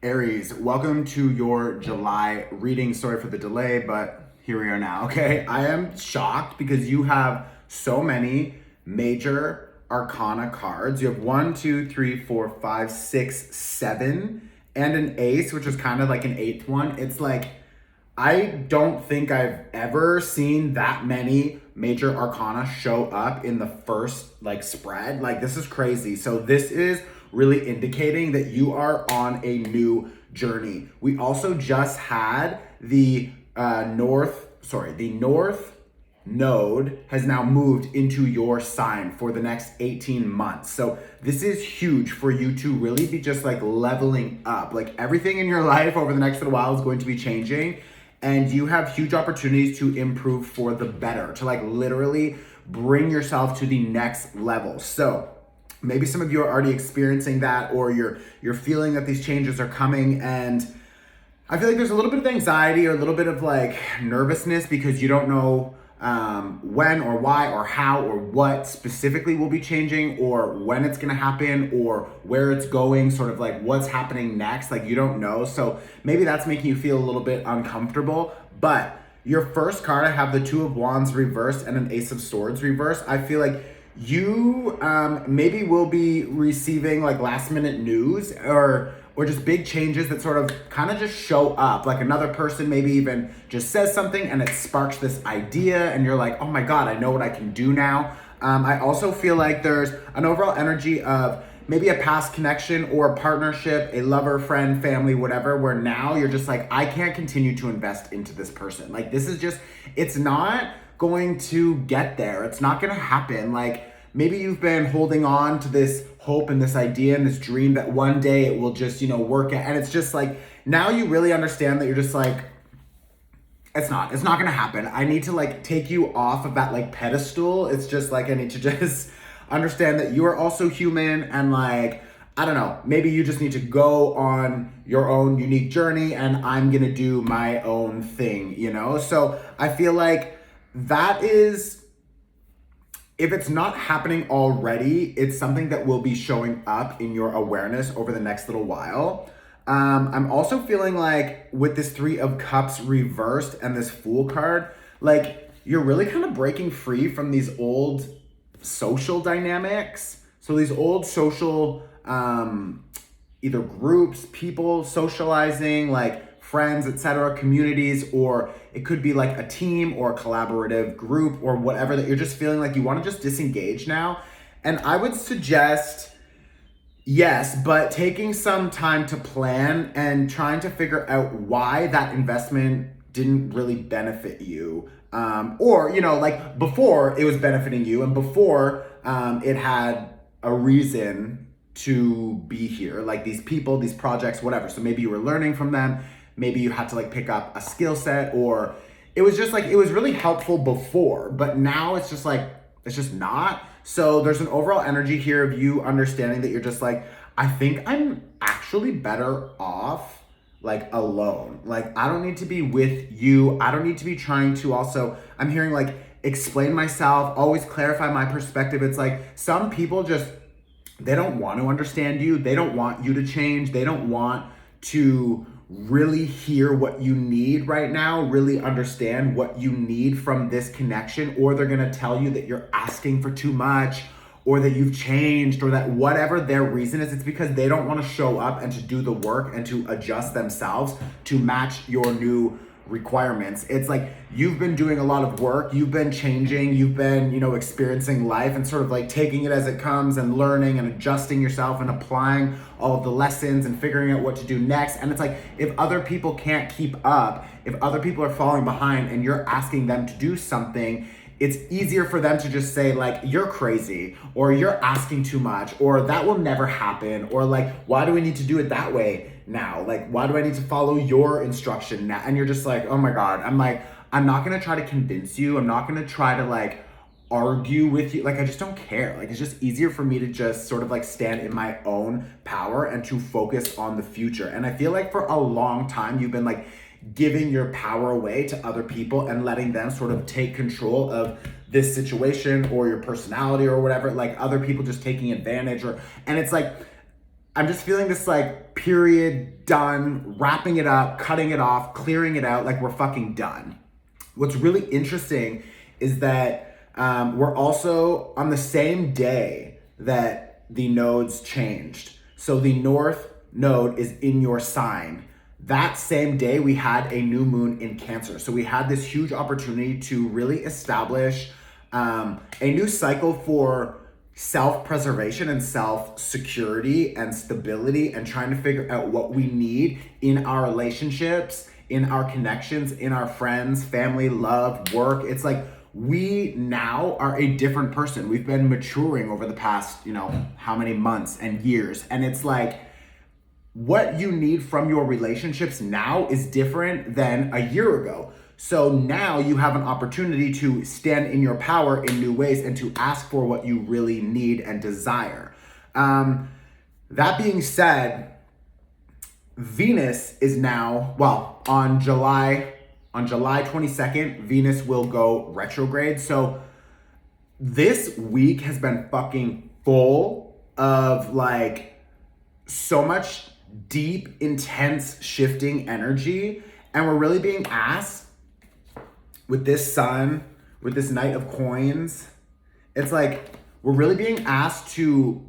Aries, welcome to your July reading. Sorry for the delay, but here we are now, okay? I am shocked because you have so many major arcana cards. You have 1, 2, 3, 4, 5, 6, 7, and an ace, which is kind of like an eighth one. It's like, I don't think I've ever seen that many major arcana show up in the first spread. Like, this is crazy. So this is really indicating that you are on a new journey. We also just had the north node has now moved into your sign for the next 18 months. So this is huge for you to really be just like leveling up. Like, everything in your life over the next little while is going to be changing, and you have huge opportunities to improve for the better, to like literally bring yourself to the next level. So maybe some of you are already experiencing that, or you're feeling that these changes are coming, and I feel like there's a little bit of anxiety or a little bit of like nervousness because you don't know when or why or how or what specifically will be changing, or when it's going to happen, or where it's going, sort of like what's happening next. Like, you don't know. So maybe that's making you feel a little bit uncomfortable. But your first card, I have the Two of Wands reversed and an Ace of Swords reversed. I feel like you maybe will be receiving like last minute news or just big changes that sort of kind of just show up. Like, another person maybe even just says something and it sparks this idea and you're like, oh my God, I know what I can do now. I also feel like there's an overall energy of maybe a past connection or a partnership, a lover, friend, family, whatever, where now you're just like, I can't continue to invest into this person. Like, this is just, it's not going to get there. It's not going to happen. Like, maybe you've been holding on to this hope and this idea and this dream that one day it will just, work out. And it's just like, now you really understand that you're just like, it's not going to happen. I need to like take you off of that like pedestal. It's just like, I need to just understand that you are also human, and like, I don't know, maybe you just need to go on your own unique journey and I'm going to do my own thing, So I feel like that is, if it's not happening already, it's something that will be showing up in your awareness over the next little while. I'm also feeling like with this Three of Cups reversed and this Fool card, like, you're really kind of breaking free from these old social dynamics. So these old social, either groups, people socializing, like friends, etc., communities, or it could be like a team or a collaborative group or whatever, that you're just feeling like you want to just disengage now. And I would suggest, yes, but taking some time to plan and trying to figure out why that investment didn't really benefit you. Or, like before it was benefiting you and before it had a reason to be here, like these people, these projects, whatever. So maybe you were learning from them. Maybe you had to like pick up a skill set, or it was just like, it was really helpful before, but now it's just like, it's just not. So there's an overall energy here of you understanding that you're just like, I think I'm actually better off like alone. Like, I don't need to be with you. I don't need to be trying to also, I'm hearing like explain myself, always clarify my perspective. It's like some people just, they don't want to understand you. They don't want you to change. They don't want to really hear what you need right now, really understand what you need from this connection, or they're going to tell you that you're asking for too much, or that you've changed, or that whatever their reason is, it's because they don't want to show up and to do the work and to adjust themselves to match your new requirements. It's like you've been doing a lot of work, you've been changing, you've been, experiencing life and sort of like taking it as it comes and learning and adjusting yourself and applying all of the lessons and figuring out what to do next. And it's like, if other people can't keep up, if other people are falling behind and you're asking them to do something, it's easier for them to just say like, you're crazy, or you're asking too much, or that will never happen, or like, why do we need to do it that way now? Like, why do I need to follow your instruction now? And you're just like, oh my God. I'm like, I'm not going to try to convince you. I'm not going to try to like argue with you. Like, I just don't care. Like, it's just easier for me to just sort of like stand in my own power and to focus on the future. And I feel like for a long time, you've been like giving your power away to other people and letting them sort of take control of this situation or your personality or whatever, like other people just taking advantage, and it's like, I'm just feeling this like period, done, wrapping it up, cutting it off, clearing it out, like we're fucking done. What's really interesting is that we're also on the same day that the nodes changed. So the North node is in your sign. That same day, we had a new moon in Cancer. So we had this huge opportunity to really establish a new cycle for self-preservation and self-security and stability, and trying to figure out what we need in our relationships, in our connections, in our friends, family, love, work. It's like we now are a different person. We've been maturing over the past, how many months and years. And it's like, what you need from your relationships now is different than a year ago. So now you have an opportunity to stand in your power in new ways and to ask for what you really need and desire. That being said, Venus is now, on July 22nd, Venus will go retrograde. So this week has been fucking full of so much deep, intense shifting energy. And we're really being asked with this sun, with this Knight of Coins, it's like we're really being asked to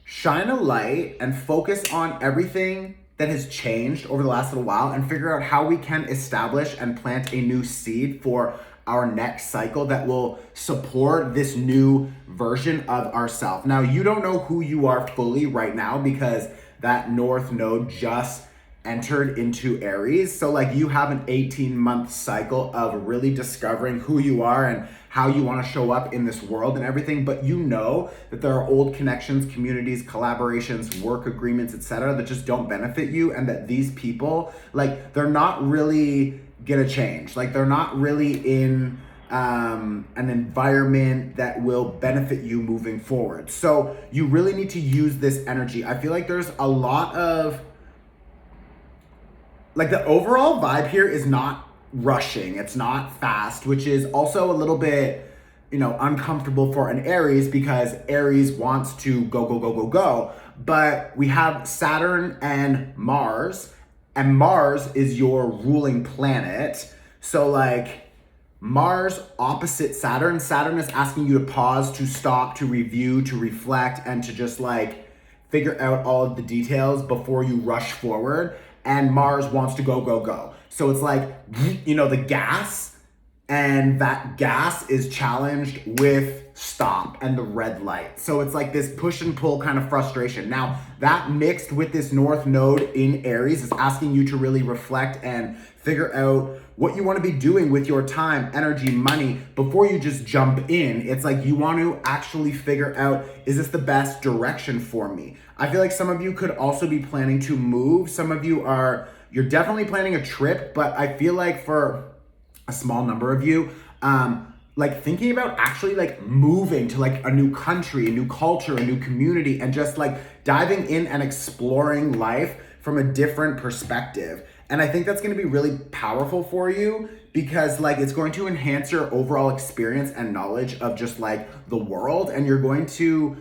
shine a light and focus on everything that has changed over the last little while and figure out how we can establish and plant a new seed for our next cycle that will support this new version of ourselves. Now, you don't know who you are fully right now because that North node just entered into Aries. So you have an 18-month cycle of really discovering who you are and how you want to show up in this world and everything. But you know that there are old connections, communities, collaborations, work agreements, etc. that just don't benefit you, and that these people, they're not really gonna change. They're not really in an environment that will benefit you moving forward. So you really need to use this energy. I feel like there's a lot of the overall vibe here is not rushing. It's not fast, which is also a little bit, uncomfortable for an Aries because Aries wants to go, go, go, go, go. But we have Saturn and Mars is your ruling planet. So Mars opposite Saturn. Saturn is asking you to pause, to stop, to review, to reflect, and to just figure out all of the details before you rush forward. And Mars wants to go, go, go. So it's the gas, and that gas is challenged with stop and the red light. So it's this push and pull kind of frustration. Now, that mixed with this North node in Aries is asking you to really reflect and figure out what you want to be doing with your time, energy, money before you just jump in. It's you want to actually figure out, is this the best direction for me? I feel like some of you could also be planning to move. Some of you you're definitely planning a trip, but I feel like for a small number of you, thinking about actually moving to a new country, a new culture, a new community, and just diving in and exploring life from a different perspective. And I think that's going to be really powerful for you because it's going to enhance your overall experience and knowledge of just the world. And you're going to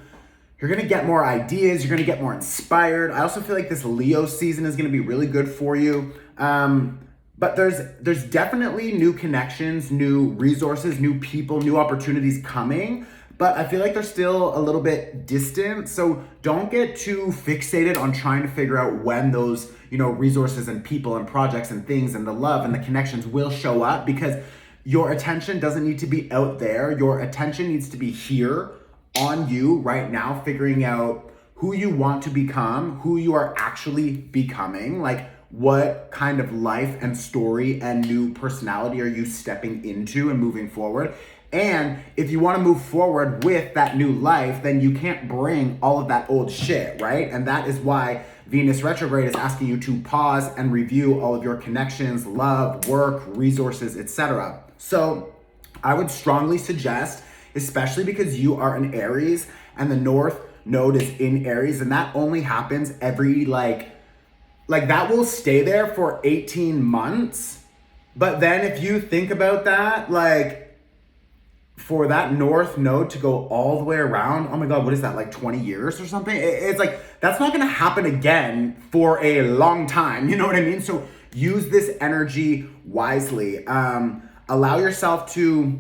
get more ideas. You're going to get more inspired. I also feel like this Leo season is going to be really good for you. But there's definitely new connections, new resources, new people, new opportunities coming. But I feel like they're still a little bit distant. So don't get too fixated on trying to figure out when those, resources and people and projects and things and the love and the connections will show up, because your attention doesn't need to be out there. Your attention needs to be here on you right now, figuring out who you want to become, who you are actually becoming, what kind of life and story and new personality are you stepping into and moving forward. And if you want to move forward with that new life, then you can't bring all of that old shit, right? And that is why Venus retrograde is asking you to pause and review all of your connections, love, work, resources, etc. So I would strongly suggest, especially because you are an Aries and the North node is in Aries, and that only happens every that will stay there for 18 months. But then if you think about that, for that north node to go all the way around, oh my God, what is that, like 20 years or something? It's like, that's not gonna happen again for a long time, you know what I mean? So use this energy wisely. Allow yourself to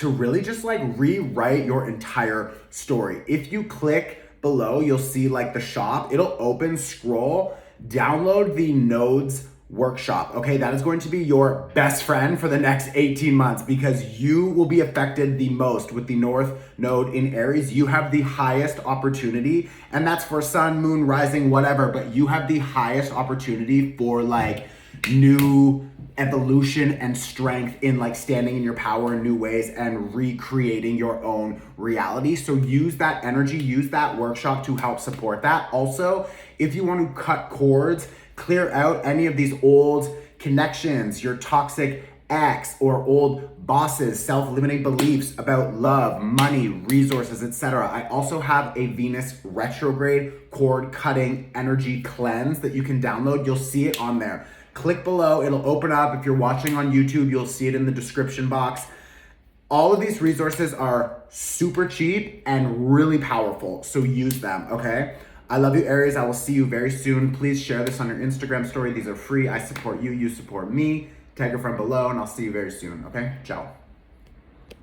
really just like rewrite your entire story. If you click below, you'll see like the shop, it'll open, scroll, download the nodes workshop. Okay, that is going to be your best friend for the next 18 months because you will be affected the most with the north node in Aries. You have the highest opportunity, and that's for sun, moon, rising, whatever, but you have the highest opportunity for like new evolution and strength in like standing in your power in new ways and recreating your own reality. So use that energy, use that workshop to help support that. Also, if you want to cut cords, clear out any of these old connections, your toxic ex or old bosses, self-limiting beliefs about love, money, resources, etc. I also have a Venus retrograde cord cutting energy cleanse that you can download. You'll see it on there. Click below, it'll open up. If you're watching on YouTube, you'll see it in the description box. All of these resources are super cheap and really powerful, so use them, okay? I love you, Aries. I will see you very soon. Please share this on your Instagram story. These are free. I support you. You support me. Tag a friend below, and I'll see you very soon, okay? Ciao.